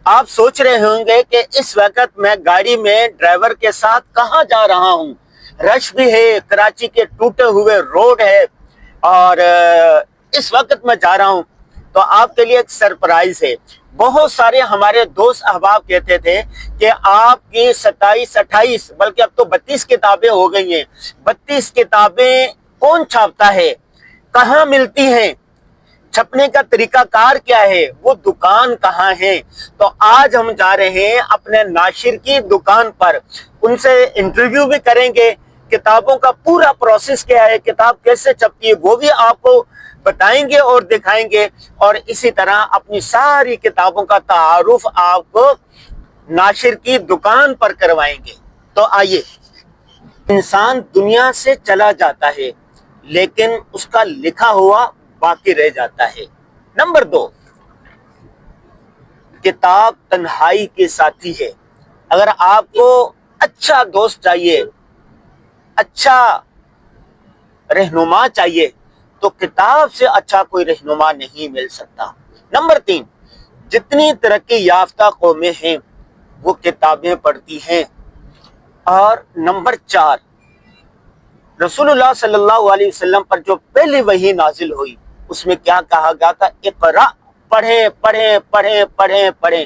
آپ سوچ رہے ہوں گے کہ اس وقت میں گاڑی میں ڈرائیور کے ساتھ کہاں جا رہا ہوں، رش بھی ہے، کراچی کے ٹوٹے ہوئے روڈ ہے اور اس وقت میں جا رہا ہوں۔ تو آپ کے لیے ایک سرپرائز ہے۔ بہت سارے ہمارے دوست احباب کہتے تھے کہ آپ کی 27 28 بلکہ اب تو 32 کتابیں ہو گئی ہیں، 32 کتابیں کون چھاپتا ہے، کہاں ملتی ہیں، چھپنے کا طریقہ کار کیا ہے، وہ دکان کہاں ہے؟ تو آج ہم جا رہے ہیں اپنے ناشر کی دکان پر، ان سے انٹرویو بھی کریں گے، کتابوں کا پورا پروسیس کیا ہے، کتاب کیسے چھپتی ہے وہ بھی آپ کو بتائیں گے اور دکھائیں گے، اور اسی طرح اپنی ساری کتابوں کا تعارف آپ کو ناشر کی دکان پر کروائیں گے۔ تو آئیے، انسان دنیا سے چلا جاتا ہے لیکن اس کا لکھا ہوا باقی رہ جاتا ہے۔ نمبر 2، کتاب تنہائی کے ساتھی ہے۔ اگر آپ کو اچھا دوست چاہیے، اچھا رہنما چاہیے، تو کتاب سے اچھا کوئی رہنما نہیں مل سکتا۔ نمبر 3، جتنی ترقی یافتہ قومیں ہیں وہ کتابیں پڑھتی ہیں۔ اور نمبر 4، رسول اللہ صلی اللہ علیہ وسلم پر جو پہلی وحی نازل ہوئی اس میں کیا کہا گیا تھا؟ اقرا، پڑھیں پڑھیں پڑھیں پڑھیں پڑھیں۔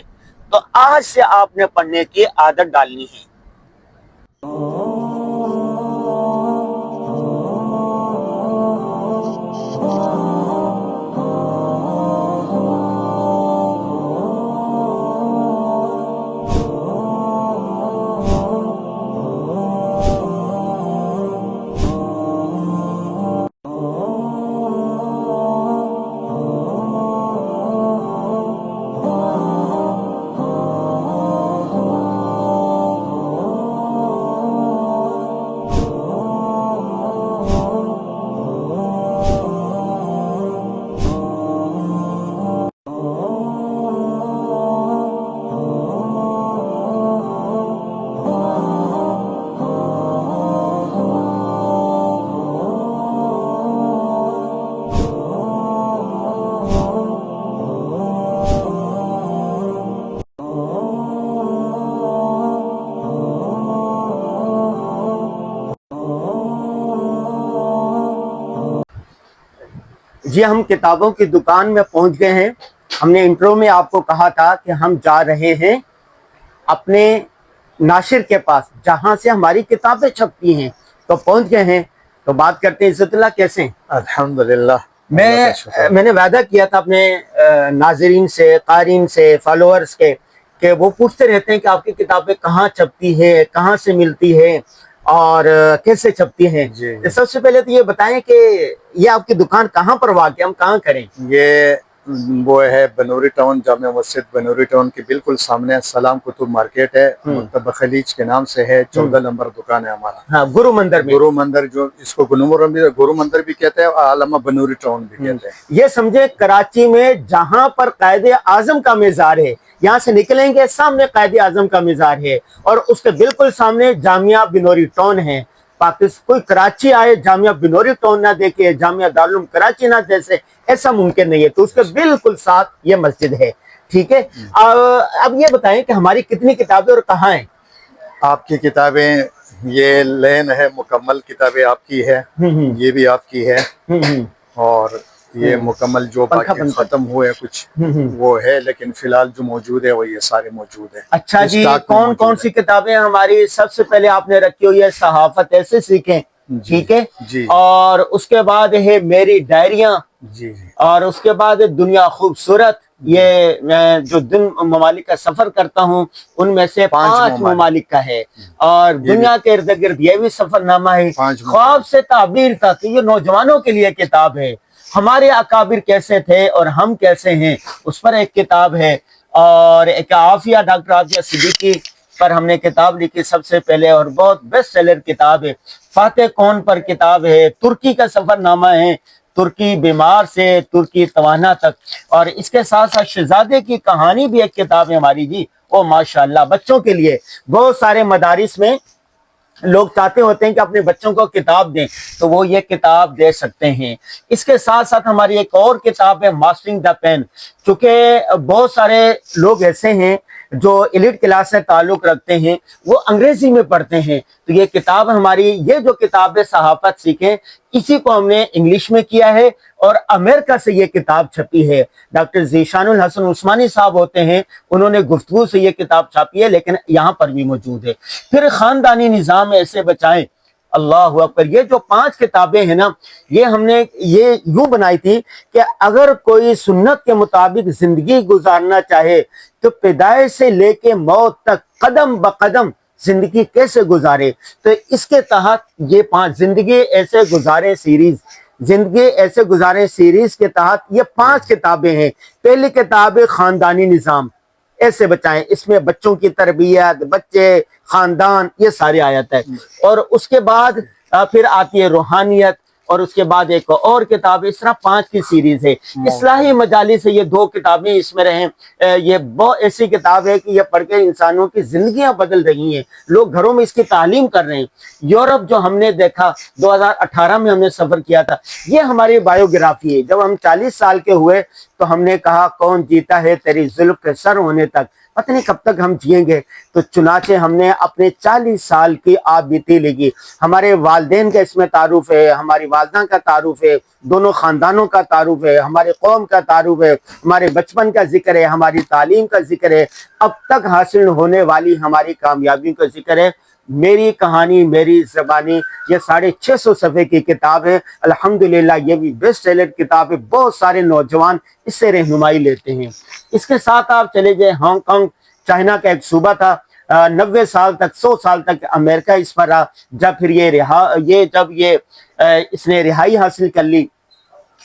تو آج سے آپ نے پڑھنے کی عادت ڈالنی ہے۔ جی، ہم کتابوں کی دکان میں پہنچ گئے ہیں۔ ہم نے انٹرو میں آپ کو کہا تھا کہ ہم جا رہے ہیں اپنے ناشر کے پاس جہاں سے ہماری کتابیں چھپتی ہیں، تو پہنچ گئے ہیں۔ تو بات کرتے ہیں، عزت اللہ کیسے ہیں؟ الحمدللہ۔ میں نے وعدہ کیا تھا اپنے ناظرین سے، قارئین سے، فالوورز کے، کہ وہ پوچھتے رہتے ہیں کہ آپ کی کتابیں کہاں چھپتی ہے، کہاں سے ملتی ہے اور کیسے چھپتی ہیں۔ جی سب سے پہلے تو یہ بتائیں کہ یہ آپ کی دکان کہاں پر واقع ہے، ہم کہاں کریں؟ یہ وہ ہے بنوری ٹاؤن، جامع مسجد بنوری ٹاؤن کے بالکل سامنے سلام کتب مارکیٹ ہے، مکتبہ خلیج کے نام سے ہے، 14 نمبر دکان ہے ہمارا۔ ہاں، گرو مندر میں۔ گرو مندر، جو اس کو گرو مندر بھی کہتے ہیں اور علامہ بنوری ٹاؤن بھی کہتے ہیں۔ یہ سمجھے کراچی میں جہاں پر قائد اعظم کا مزار ہے، یہاں سے نکلیں گے سامنے قائد اعظم کا مزار ہے، اور اس کے بالکل سامنے جامعہ بنوری ٹاؤن ہے۔ کوئی کراچی آئے جامعہ بنوری ٹاؤن نہ دیکھے، جامعہ دارالعلوم کراچی نہ جیسے، ایسا ممکن نہیں ہے۔ تو اس کے بالکل ساتھ یہ مسجد ہے، ٹھیک ہے۔ اب یہ بتائیں کہ ہماری کتنی کتابیں اور کہاں ہیں؟ آپ کی کتابیں، یہ لین ہے، مکمل کتابیں آپ کی ہے، یہ بھی آپ کی ہے، اور یہ مکمل جو باقی ختم ہوئے کچھ وہ ہے، لیکن فی الحال جو موجود ہے وہ یہ سارے موجود ہیں۔ اچھا جی، کون کون سی کتابیں ہماری؟ سب سے پہلے آپ نے رکھی ہوئی ہے صحافت ایسے سیکھیں، ٹھیک ہے، اور اس کے بعد ہے میری ڈائریاں، جی، اور اس کے بعد دنیا خوبصورت، یہ میں جو ممالک کا سفر کرتا ہوں ان میں سے 5 ممالک کا ہے، اور دنیا کے ارد گرد یہ بھی سفر نامہ ہے، خواب سے تعبیر تک، یہ نوجوانوں کے لیے کتاب ہے، ہمارے اکابر کیسے تھے اور ہم کیسے ہیں اس پر ایک کتاب ہے، اور ایک عافیہ، ڈاکٹر عافیہ صدیقی پر ہم نے کتاب لکھی سب سے پہلے، اور بہت بیسٹ سیلر کتاب ہے۔ فاتح کون پر کتاب ہے، ترکی کا سفر نامہ ہے، ترکی بیمار سے ترکی توانا تک، اور اس کے ساتھ ساتھ شہزادے کی کہانی بھی ایک کتاب ہے ہماری جی، وہ ماشاءاللہ بچوں کے لیے۔ بہت سارے مدارس میں لوگ چاہتے ہوتے ہیں کہ اپنے بچوں کو کتاب دیں تو وہ یہ کتاب دے سکتے ہیں۔ اس کے ساتھ ساتھ ہماری ایک اور کتاب ہے ماسٹرنگ دا پین، چونکہ بہت سارے لوگ ایسے ہیں جو ایلیٹ کلاس سے تعلق رکھتے ہیں، وہ انگریزی میں پڑھتے ہیں، تو یہ کتاب ہماری، یہ جو کتاب ہے صحافت سیکھیں، اسی کو ہم نے انگلش میں کیا ہے اور امریکہ سے یہ کتاب چھپی ہے۔ ڈاکٹر ذیشان الحسن عثمانی صاحب ہوتے ہیں، انہوں نے گفتگو سے یہ کتاب چھاپی ہے، لیکن یہاں پر بھی موجود ہے۔ پھر خاندانی نظام ایسے بچائیں، اللہ اکبر، یہ جو 5 کتابیں ہیں نا، یہ ہم نے یہ یوں بنائی تھی کہ اگر کوئی سنت کے مطابق زندگی گزارنا چاہے تو پیدائش سے لے کے موت تک قدم بقدم زندگی کیسے گزارے، تو اس کے تحت یہ 5 زندگی ایسے گزارے سیریز، زندگی ایسے گزارے سیریز کے تحت یہ 5 کتابیں ہیں۔ پہلی کتاب ہے خاندانی نظام، ایسے بچائیں، اس میں بچوں کی تربیت، بچے، خاندان، یہ ساری آیت ہے۔ اور اس کے بعد پھر آتی ہے روحانیت، اور اس کے بعد ایک اور کتاب، اس طرح 5 کی سیریز ہے۔ اصلاحی مجالس سے یہ 2 کتابیں اس میں رہیں، یہ بہت ایسی کتاب ہے کہ یہ پڑھ کے انسانوں کی زندگیاں بدل رہی ہیں، لوگ گھروں میں اس کی تعلیم کر رہے ہیں۔ یورپ جو ہم نے دیکھا 2018 میں ہم نے سفر کیا تھا، یہ ہماری بایوگرافی ہے۔ جب ہم 40 سال کے ہوئے تو ہم نے کہا کون جیتا ہے تیری زلف کے سر ہونے تک، پتہ نہیں کب تک ہم جئیں گے، تو چنانچہ ہم نے اپنے 40 سال کی آپ بیتی لگی۔ ہمارے والدین کا اس میں تعارف ہے، ہماری والدہ کا تعارف ہے، دونوں خاندانوں کا تعارف ہے، ہمارے قوم کا تعارف ہے، ہمارے بچپن کا ذکر ہے، ہماری تعلیم کا ذکر ہے، اب تک حاصل ہونے والی ہماری کامیابیوں کا ذکر ہے۔ میری کہانی میری زبانی، یہ 650 صفحے کی کتاب ہے، الحمدللہ یہ بھی بیسٹ سیلر کتاب ہے، بہت سارے نوجوان اس سے رہنمائی لیتے ہیں۔ اس کے ساتھ آپ چلے جائیں ہانگ کانگ، چائنا کا ایک صوبہ تھا، 90 سال تک 100 سال تک امریکہ اس پر رہا، جب پھر اس نے رہائی حاصل کر لی،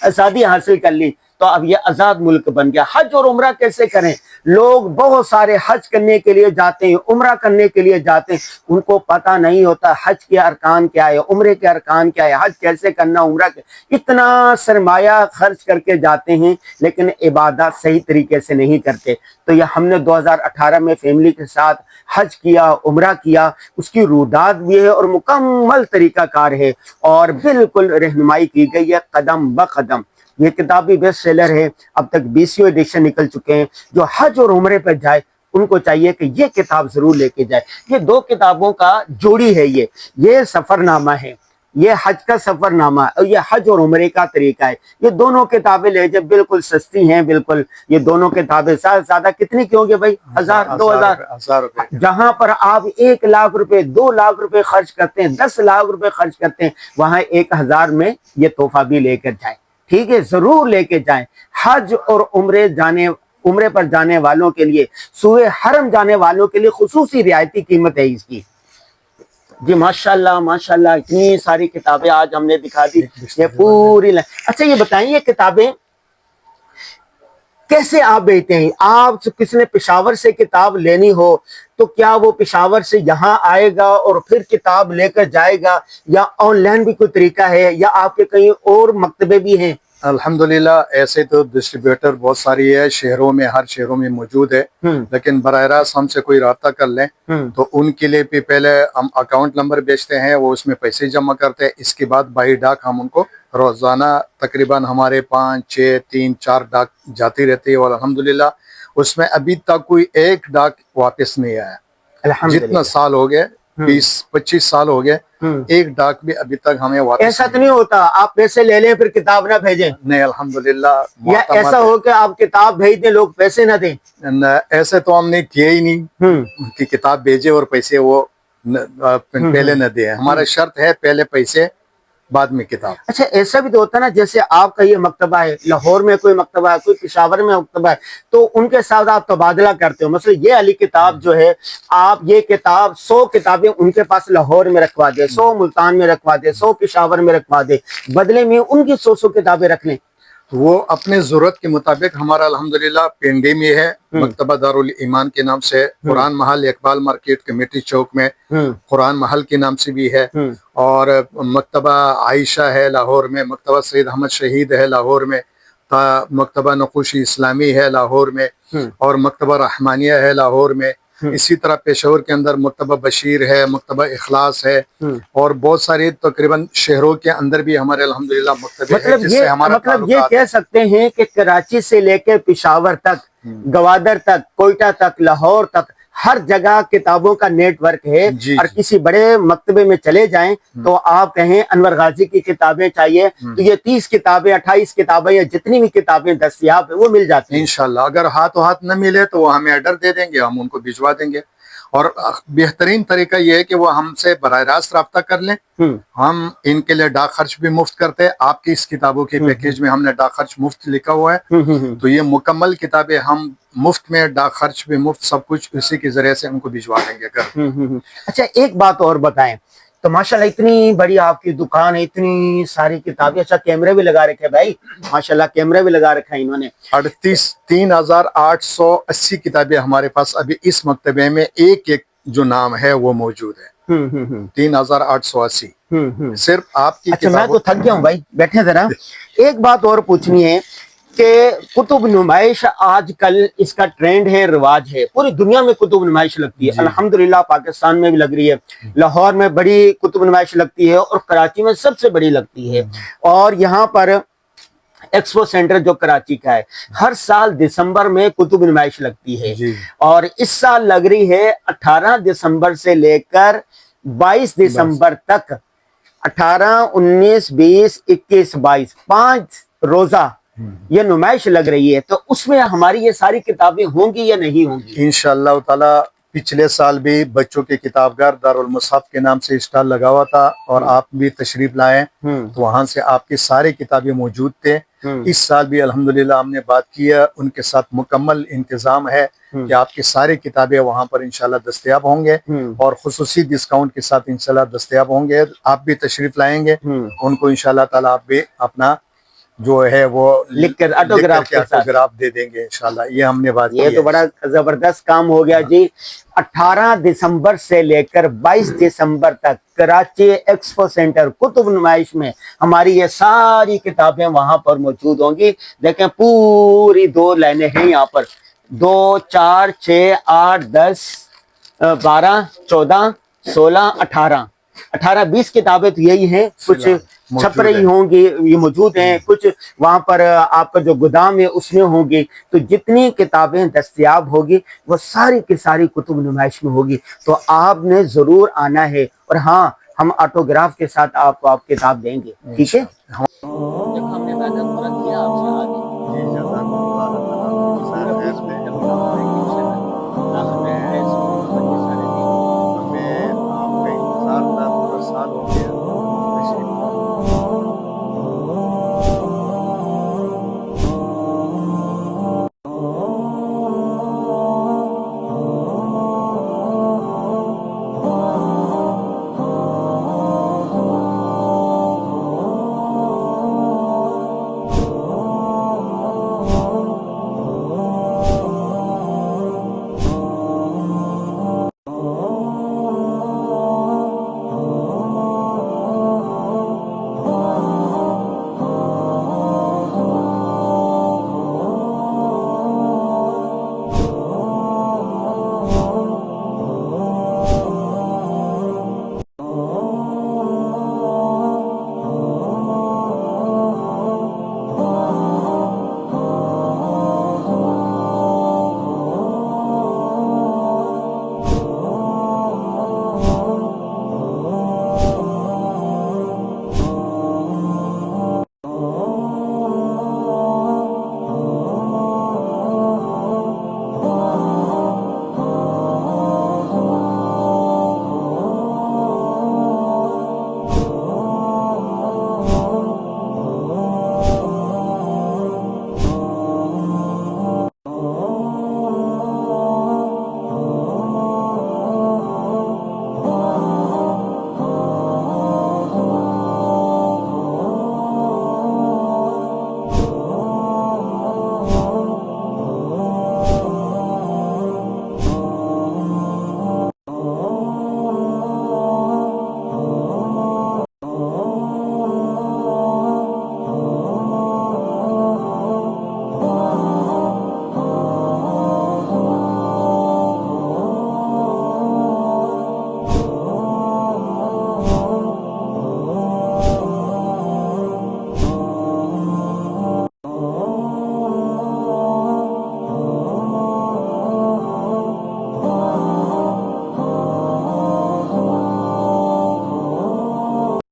آزادی حاصل کر لی، تو اب یہ آزاد ملک بن گیا۔ حج اور عمرہ کیسے کریں؟ لوگ بہت سارے حج کرنے کے لیے جاتے ہیں، عمرہ کرنے کے لیے جاتے ہیں، ان کو پتہ نہیں ہوتا حج کے ارکان کیا ہے، عمرے کے ارکان کیا ہے، حج کیسے کرنا، عمرہ اتنا سرمایہ خرچ کر کے جاتے ہیں لیکن عبادات صحیح طریقے سے نہیں کرتے۔ تو یہ ہم نے 2018 میں فیملی کے ساتھ حج کیا، عمرہ کیا، اس کی رویداد بھی ہے اور مکمل طریقہ کار ہے، اور بالکل رہنمائی کی گئی ہے قدم بقدم۔ یہ کتاب بھی بیسٹ سیلر ہے، اب تک 20 ایڈیشن نکل چکے ہیں۔ جو حج اور عمرے پہ جائے ان کو چاہیے کہ یہ کتاب ضرور لے کے جائے۔ یہ 2 کتابوں کا جوڑی ہے، یہ سفر نامہ ہے، یہ حج کا سفر نامہ ہے، اور یہ حج اور عمرے کا طریقہ ہے۔ یہ دونوں کتابیں لے جائے، بالکل سستی ہیں، بالکل یہ دونوں کتابیں زیادہ کتنی کی ہوں گے بھائی؟ 1000 2000 روپے۔ جہاں پر آپ 1 لاکھ روپے 2 لاکھ روپے خرچ کرتے ہیں، 10 لاکھ روپے خرچ کرتے ہیں، وہاں 1000 میں یہ تحفہ بھی لے کر جائیں، ٹھیک ہے؟ ضرور لے کے جائیں۔ حج اور عمرے پر جانے والوں کے لیے، سوئے حرم جانے والوں کے لیے خصوصی رعایتی قیمت ہے اس کی۔ جی ماشاءاللہ ماشاءاللہ، اتنی ساری کتابیں آج ہم نے دکھا دی، یہ پوری اچھا یہ بتائیں یہ کتابیں کیسے آپ بیچتے ہیں؟ آپ کسی نے پشاور سے کتاب لینی ہو تو کیا وہ پشاور سے یہاں آئے گا اور پھر کتاب لے کر جائے گا، یا آن لائن بھی کوئی طریقہ ہے، یا آپ کے کہیں اور مکتبے بھی ہیں؟ الحمدللہ ایسے تو ڈسٹریبیوٹر بہت ساری ہے، شہروں میں، ہر شہروں میں موجود ہے، لیکن براہ راست ہم سے کوئی رابطہ کر لیں تو ان کے لیے بھی پہلے ہم اکاؤنٹ نمبر بیچتے ہیں، وہ اس میں پیسے جمع کرتے ہیں، اس کے بعد بائی ڈاک ہم ان کو روزانہ تقریباً ہمارے 5 6 3 4 ڈاک جاتی رہتی ہے، اور الحمدللہ اس میں ابھی تک کوئی ایک ڈاک واپس نہیں آیا۔ جتنا سال ہو گئے، 20-25 سال ہو گئے، ایک ڈاک بھی ابھی تک ہمیں واپس ایسا تو نہیں ہوتا آپ پیسے لے لیں پھر کتاب نہ بھیجیں؟ نہیں، الحمدللہ یا ایسا ہو کہ آپ کتاب بھیج دیں لوگ پیسے نہ دیں؟ ایسے تو ہم نے کیا ہی نہیں کہ کتاب بھیجے اور پیسے وہ پہلے نہ دے۔ ہمارا شرط ہے پہلے پیسے بعد میں کتاب۔ اچھا ایسا بھی تو ہوتا ہے نا، جیسے آپ کا یہ مکتبہ ہے، لاہور میں کوئی مکتبہ ہے، کوئی پشاور میں مکتبہ ہے، تو ان کے ساتھ آپ تبادلہ کرتے ہو، مثلا یہ علی کتاب جو ہے، آپ یہ کتاب 100 کتابیں ان کے پاس لاہور میں رکھوا دیں، 100 ملتان میں رکھوا دیں، 100 پشاور میں رکھوا دیں، بدلے میں ان کی 100 کتابیں رکھ لیں۔ وہ اپنے ضرورت کے مطابق، ہمارا الحمدللہ پنڈی میں ہے مکتبہ دارالایمان کے نام سے، قرآن محل اقبال مارکیٹ کمیٹی چوک میں قرآن محل کے نام سے بھی ہے، اور مکتبہ عائشہ ہے لاہور میں، مکتبہ سید احمد شہید ہے لاہور میں، مکتبہ نقوشی اسلامی ہے لاہور میں، اور مکتبہ رحمانیہ ہے لاہور میں، اسی طرح پیشور کے اندر مکتبہ بشیر ہے، مکتبہ اخلاص ہے، اور بہت سارے تقریباً شہروں کے اندر بھی ہمارے الحمدللہ مکتبے ہیں جس سے ہمارا مطلب یہ کہہ سکتے ہیں کہ کراچی سے لے کے پشاور تک، گوادر تک، کوئٹہ تک، لاہور تک، ہر جگہ کتابوں کا نیٹ ورک ہے۔ اور کسی بڑے مکتبے میں چلے جائیں تو آپ کہیں انور غازی کی کتابیں چاہیے تو یہ 30 کتابیں، 28 کتابیں یا جتنی بھی کتابیں دستیاب ہیں وہ مل جاتی ہیں انشاءاللہ۔ اگر ہاتھوں ہاتھ نہ ملے تو وہ ہمیں آرڈر دے دیں گے، ہم ان کو بھجوا دیں گے۔ اور بہترین طریقہ یہ ہے کہ وہ ہم سے براہ راست رابطہ کر لیں، ہم ان کے لیے ڈاک خرچ بھی مفت کرتے ہیں۔ آپ کی اس کتابوں کے پیکیج میں ہم نے ڈاک خرچ مفت لکھا ہوا ہے، تو یہ مکمل کتابیں ہم مفت میں، ڈاک خرچ بھی مفت، سب کچھ اسی کے ذریعے سے ان کو بھجوا دیں گے گھر۔ اچھا ایک بات اور بتائیں، تو ماشاءاللہ اتنی بڑی آپ کی دکان ہے، اتنی ساری کتابیں، اچھا کیمرے بھی لگا رکھے بھائی، ماشاءاللہ کیمرے بھی لگا رکھا ہے انہوں نے۔ 38,880 کتابیں ہمارے پاس ابھی اس مکتبے میں ایک ایک جو نام ہے وہ موجود ہے، 3880 صرف آپ کی اچھا میں تو تھک گیا ہوں بھائی، بیٹھے ذرا۔ ایک بات اور پوچھنی ہے کہ کتب نمائش آج کل اس کا ٹرینڈ ہے، رواج ہے، پوری دنیا میں کتب نمائش لگتی ہے، الحمدللہ پاکستان میں بھی لگ رہی ہے، لاہور میں بڑی کتب نمائش لگتی ہے اور کراچی میں سب سے بڑی لگتی ہے۔ اور یہاں پر ایکسپو سینٹر جو کراچی کا ہے، ہر سال دسمبر میں کتب نمائش لگتی ہے، اور اس سال لگ رہی ہے 18 دسمبر سے لے کر 22 دسمبر تک، 18، 19، 20، 21، 22، 5 روزہ یہ نمائش لگ رہی ہے۔ تو اس میں ہماری یہ ساری کتابیں ہوں گی یا نہیں ہوں گی؟ انشاءاللہ تعالی۔ پچھلے سال بھی بچوں کے کتاب گھر دارالمصحف کے نام سے اسٹال لگا ہوا تھا، اور آپ بھی تشریف لائے تو وہاں سے آپ کی ساری کتابیں موجود تھے۔ اس سال بھی الحمدللہ ہم نے بات کی ہے، ان کے ساتھ مکمل انتظام ہے کہ آپ کی ساری کتابیں وہاں پر انشاءاللہ دستیاب ہوں گے، اور خصوصی ڈسکاؤنٹ کے ساتھ انشاءاللہ دستیاب ہوں گے۔ آپ بھی تشریف لائیں گے، ان کو انشاءاللہ تعالی آپ بھی اپنا جو ہے وہ لکھ کر آٹوگراف دے دیں گے انشاءاللہ۔ یہ ہم نے بات کی یہ تو بڑا زبردست کام ہو گیا جی۔ 18 دسمبر سے لے کر 22 دسمبر تک کراچی ایکسپو سینٹر کتب نمائش میں ہماری یہ ساری کتابیں وہاں پر موجود ہوں گی۔ دیکھیں پوری 2 لائنیں ہیں یہاں پر، 2، 4، 6، 8، 10، 12، 14، 16، 18، 20 کتابیں تو یہی ہیں، کچھ چھپ رہی ہوں گی، یہ موجود ہیں، کچھ وہاں پر آپ کا جو گودام ہے اس میں ہوں گی۔ تو جتنی کتابیں دستیاب ہوگی وہ ساری کی ساری کتب نمائش میں ہوگی، تو آپ نے ضرور آنا ہے، اور ہاں ہم آٹوگراف کے ساتھ آپ کو کتاب دیں گے، ٹھیک ہے؟